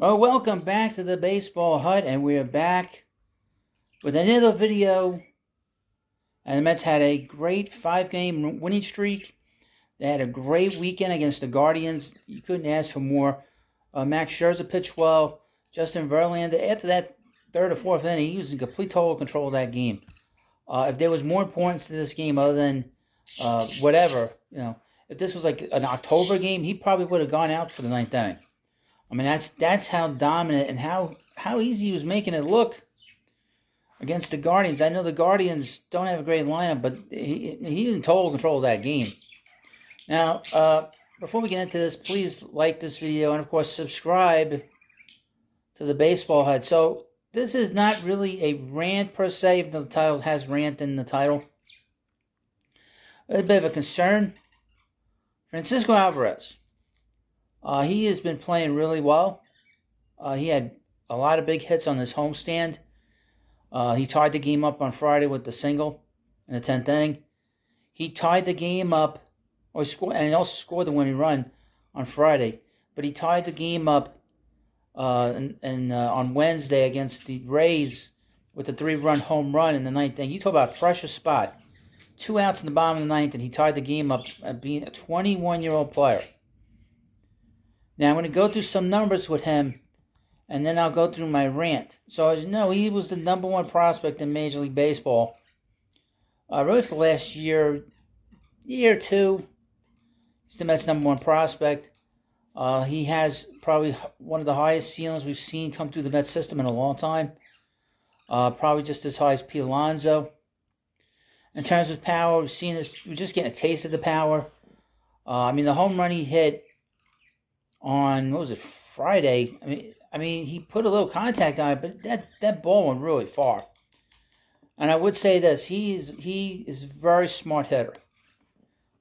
Well, welcome back to the Baseball Hut, and we're back with another video. And the Mets had a great 5-game winning streak. They had a great weekend against the Guardians. You couldn't ask for more. Max Scherzer pitched well. Justin Verlander, after that third or fourth inning, he was in complete total control of that game. If there was more importance to this game other than whatever, if this was like an October game, he probably would have gone out for the ninth inning. I mean, that's how dominant and how easy he was making it look against the Guardians. I know the Guardians don't have a great lineup, but he's in total control of that game. Now, before we get into this, please like this video and, of course, subscribe to the Baseball Hut. So this is not really a rant per se, even though the title has rant in the title. A bit of a concern. Francisco Alvarez. He has been playing really well. He had a lot of big hits on his homestand. He tied the game up on Friday with the single in the 10th inning. He tied the game up, and he also scored the winning run on Friday. But he tied the game up on Wednesday against the Rays with a 3-run home run in the 9th inning. You talk about a precious spot. 2 outs in the bottom of the 9th, and he tied the game up at being a 21-year-old player. Now, I'm going to go through some numbers with him, and then I'll go through my rant. So, as you know, he was the number 1 prospect in Major League Baseball. Really for the last year or two, he's the Mets' number 1 prospect. He has probably one of the highest ceilings we've seen come through the Mets system in a long time. Probably just as high as Pete Alonso. In terms of power, we're just getting a taste of the power. The home run he hit on, Friday? I mean, he put a little contact on it, but that ball went really far. And I would say this: he is a very smart hitter.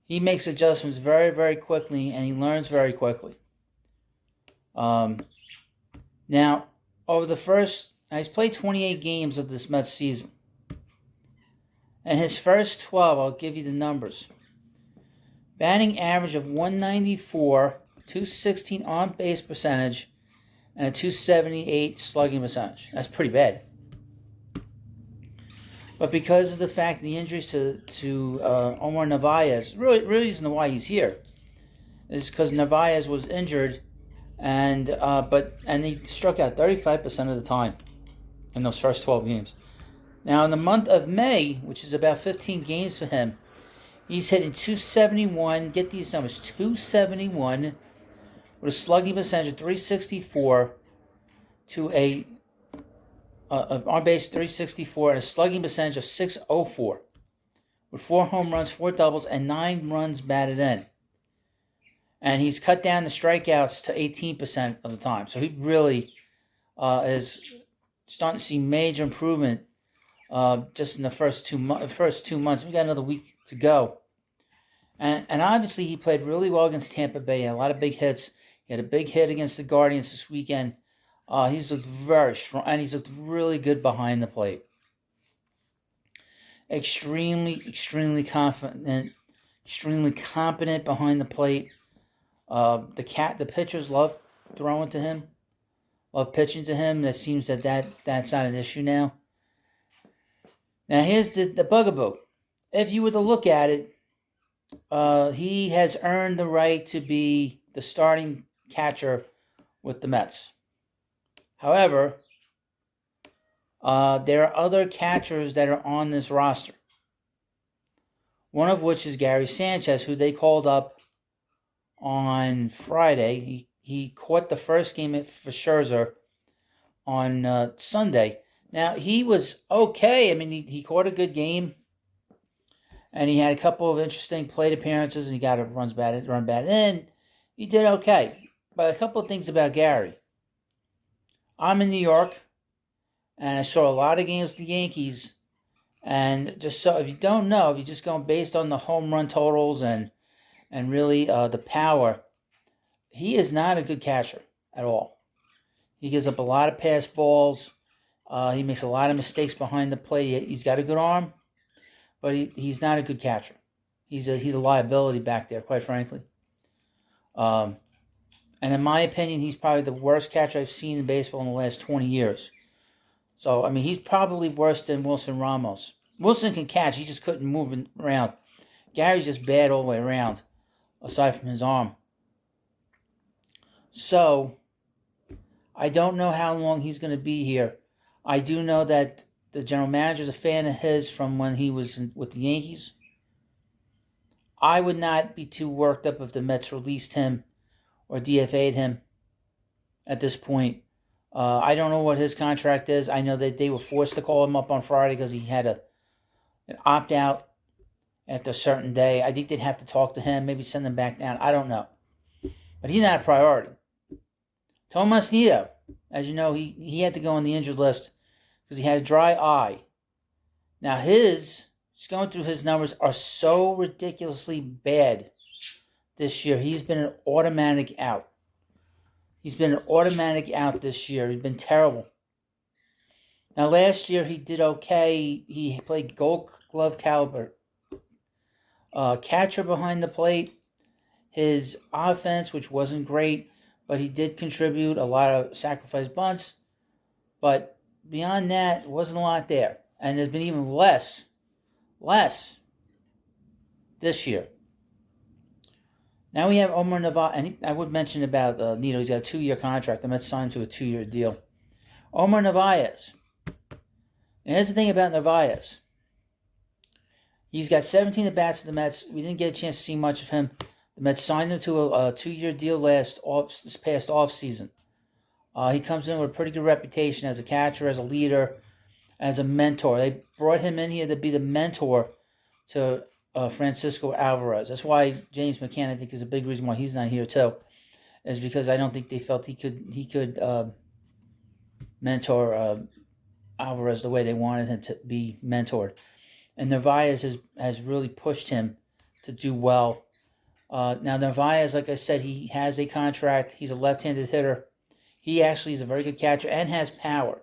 He makes adjustments very, very quickly, and he learns very quickly. Now, he's played 28 games of this Mets season. And his first 12, I'll give you the numbers. Batting average of 194. 216 on-base percentage, and a 278 slugging percentage. That's pretty bad. But because of the fact of the injuries to Omar Narvaez, really reason why he's here is because Narvaez was injured, and he struck out 35% of the time in those first 12 games. Now, in the month of May, which is about 15 games for him, he's hitting 271. Get these numbers: 271. With a slugging percentage of 364 to a on-base 364 and a slugging percentage of 604 with 4 home runs, 4 doubles, and 9 runs batted in. And he's cut down the strikeouts to 18% of the time. So he really is starting to see major improvement just in the first 2 months. We got another week to go. And obviously he played really well against Tampa Bay. He had a lot of big hits. He had a big hit against the Guardians this weekend. He's looked very strong, and he's looked really good behind the plate. Extremely confident, extremely competent behind the plate. The pitchers love throwing to him, love pitching to him. That seems that's not an issue now. Now here's the bugaboo. If you were to look at it, he has earned the right to be the starting catcher with the Mets. However, there are other catchers that are on this roster. One of which is Gary Sanchez, who they called up on Friday. He caught the first game for Scherzer on Sunday. Now, he was okay. I mean, he caught a good game. And he had a couple of interesting plate appearances, and he got a run batted in. He did okay. But a couple of things about Gary. I'm in New York, and I saw a lot of games with the Yankees. And just so, if you don't know, if you're just going based on the home run totals and really the power, he is not a good catcher at all. He gives up a lot of pass balls. He makes a lot of mistakes behind the plate. He's got a good arm, but he's not a good catcher. He's a liability back there, quite frankly. And in my opinion, he's probably the worst catcher I've seen in baseball in the last 20 years. So, I mean, he's probably worse than Wilson Ramos. Wilson can catch. He just couldn't move around. Gary's just bad all the way around, aside from his arm. So, I don't know how long he's going to be here. I do know that the general manager is a fan of his from when he was with the Yankees. I would not be too worked up if the Mets released him or DFA'd him at this point. I don't know what his contract is. I know that they were forced to call him up on Friday because he had an opt-out after a certain day. I think they'd have to talk to him, maybe send him back down. I don't know. But he's not a priority. Tomas Nido, as you know, he had to go on the injured list because he had a dry eye. Now just going through his numbers, are so ridiculously bad this year. He's been an automatic out. He's been an automatic out this year. He's been terrible. Now, last year he did okay. He played Gold Glove caliber catcher behind the plate. His offense, which wasn't great, but he did contribute a lot of sacrifice bunts. But beyond that, there wasn't a lot there. And there's been even less this year. Now we have Omar Narvaez, and I would mention about Nido. He's got a 2-year contract. The Mets signed him to a 2-year deal. Omar Narvaez. And here's the thing about Narvaez. He's got 17 at-bats for the Mets. We didn't get a chance to see much of him. The Mets signed him to a 2-year deal this past offseason. He comes in with a pretty good reputation as a catcher, as a leader, as a mentor. They brought him in here to be the mentor to Francisco Alvarez. That's why James McCann, I think, is a big reason why he's not here too, is because I don't think they felt he could mentor Alvarez the way they wanted him to be mentored. And Narvaez has really pushed him to do well. Now Narvaez, like I said, he has a contract. He's a left-handed hitter. He actually is a very good catcher and has power.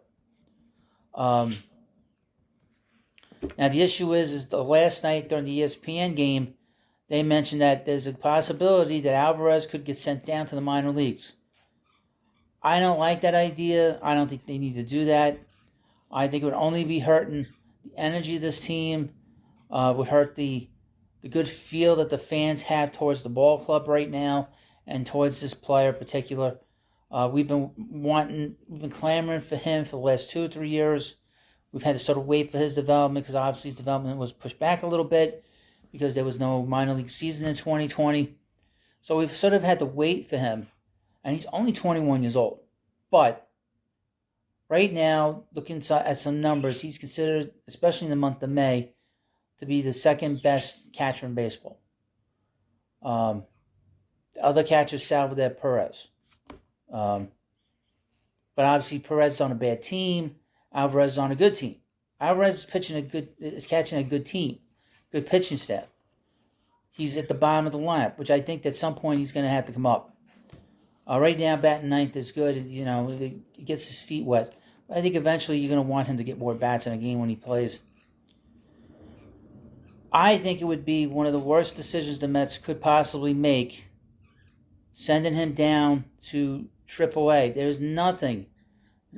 Now, the issue is the last night during the ESPN game, they mentioned that there's a possibility that Alvarez could get sent down to the minor leagues. I don't like that idea. I don't think they need to do that. I think it would only be hurting the energy of this team, would hurt the good feel that the fans have towards the ball club right now and towards this player in particular. We've been clamoring for him for the last 2 or 3 years. We've had to sort of wait for his development because obviously his development was pushed back a little bit because there was no minor league season in 2020. So we've sort of had to wait for him. And he's only 21 years old. But right now, looking at some numbers, he's considered, especially in the month of May, to be the second best catcher in baseball. The other catcher is Salvador Perez. But obviously Perez is on a bad team. Alvarez is on a good team. Alvarez is catching a good team, good pitching staff. He's at the bottom of the lineup, which I think at some point he's going to have to come up. Right now, batting ninth is good. He gets his feet wet. But I think eventually you're going to want him to get more bats in a game when he plays. I think it would be one of the worst decisions the Mets could possibly make, sending him down to AAA. There's nothing.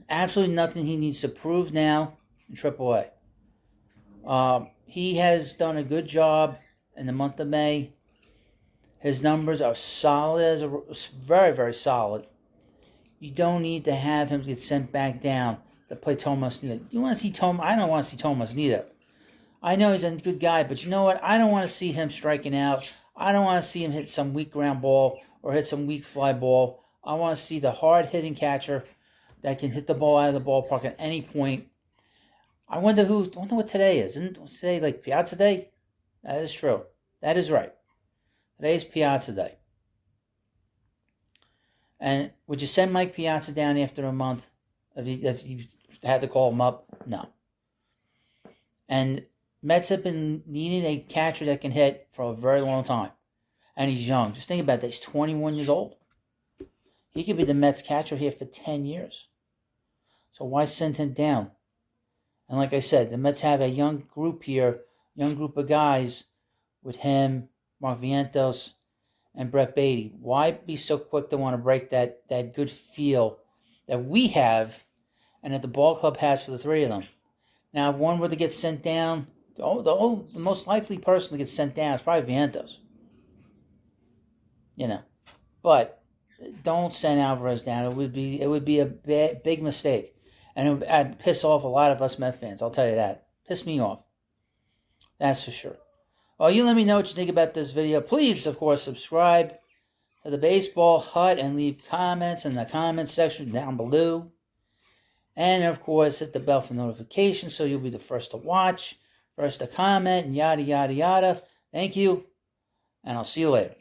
Absolutely nothing he needs to prove now in AAA. He has done a good job in the month of May. His numbers are solid, very, very solid. You don't need to have him get sent back down to play Tomas Nido. You want to see Tomas? I don't want to see Tomas Nido. I know he's a good guy, but you know what? I don't want to see him striking out. I don't want to see him hit some weak ground ball or hit some weak fly ball. I want to see the hard-hitting catcher that can hit the ball out of the ballpark at any point. I wonder what today is. Isn't today like Piazza Day? That is true. That is right. Today is Piazza Day. And would you send Mike Piazza down after a month if you had to call him up? No. And Mets have been needing a catcher that can hit for a very long time. And he's young. Just think about that. He's 21 years old. He could be the Mets catcher here for 10 years. So why send him down? And like I said, the Mets have a young group here, young group of guys with him, Mark Vientos, and Brett Beatty. Why be so quick to want to break that good feel that we have and that the ball club has for the three of them? Now, if one were to get sent down, the most likely person to get sent down is probably Vientos. But don't send Alvarez down. It would be a big mistake, and it'd piss off a lot of us Met fans. I'll tell you that. Piss me off. That's for sure. Well, you let me know what you think about this video. Please, of course, subscribe to the Baseball Hut and leave comments in the comments section down below. And, of course, hit the bell for notifications so you'll be the first to watch, first to comment, and yada, yada, yada. Thank you, and I'll see you later.